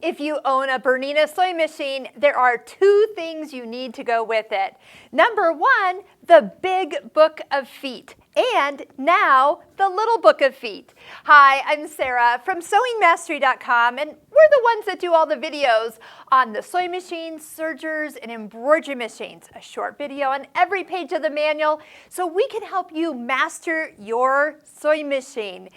If you own a Bernina sewing machine, there are two things you need to go with it. Number one, the big book of feet, and now the little book of feet. Hi, I'm Sarah from sewingmastery.com, and we're the ones that do all the videos on the sewing machines, sergers, and embroidery machines. A short video on every page of the manual so we can help you master your sewing machine.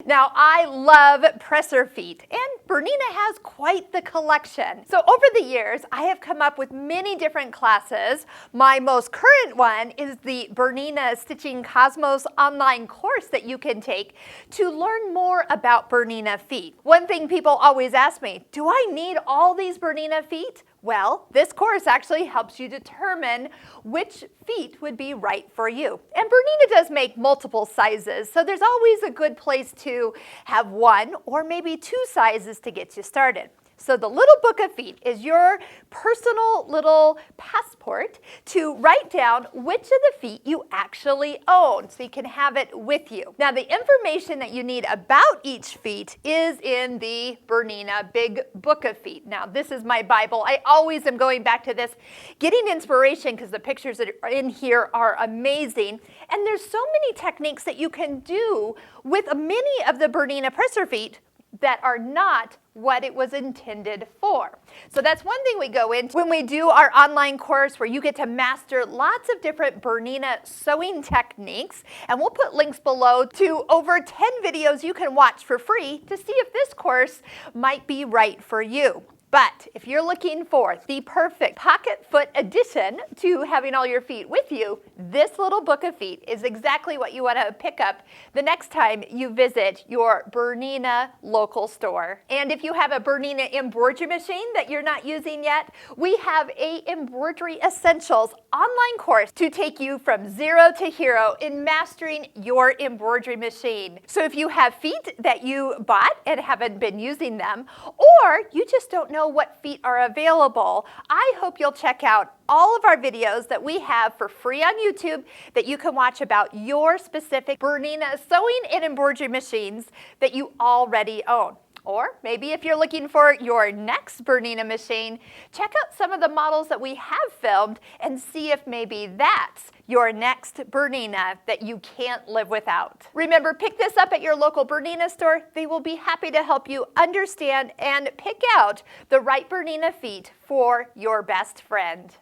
Now, I love presser feet, and Bernina has quite the collection. So over the years, I have come up with many different classes. My most current one is the Bernina Stitching Cosmos online course that you can take to learn more about Bernina feet. One thing people always ask me, do I need all these Bernina feet? Well, this course actually helps you determine which feet would be right for you. And Bernina does make multiple sizes, so there's always a good place to have one or maybe two sizes to get you started. So the little book of feet is your personal little passport to write down which of the feet you actually own, so you can have it with you. Now, the information that you need about each feet is in the Bernina Big Book of Feet. Now, this is my Bible. I always am going back to this, getting inspiration because the pictures that are in here are amazing. And there's so many techniques that you can do with many of the Bernina presser feet that are not what it was intended for. So that's one thing we go into when we do our online course, where you get to master lots of different Bernina sewing techniques. And we'll put links below to over 10 videos you can watch for free to see if this course might be right for you. But if you're looking for the perfect pocket foot addition to having all your feet with you, this little book of feet is exactly what you want to pick up the next time you visit your Bernina local store. And if you have a Bernina embroidery machine that you're not using yet, we have a Embroidery Essentials online course to take you from zero to hero in mastering your embroidery machine. So if you have feet that you bought and haven't been using them, or you just don't know what feet are available, I hope you'll check out all of our videos that we have for free on YouTube that you can watch about your specific Bernina sewing and embroidery machines that you already own. Or maybe if you're looking for your next Bernina machine, check out some of the models that we have filmed and see if maybe that's your next Bernina that you can't live without. Remember, pick this up at your local Bernina store. They will be happy to help you understand and pick out the right Bernina feet for your best friend.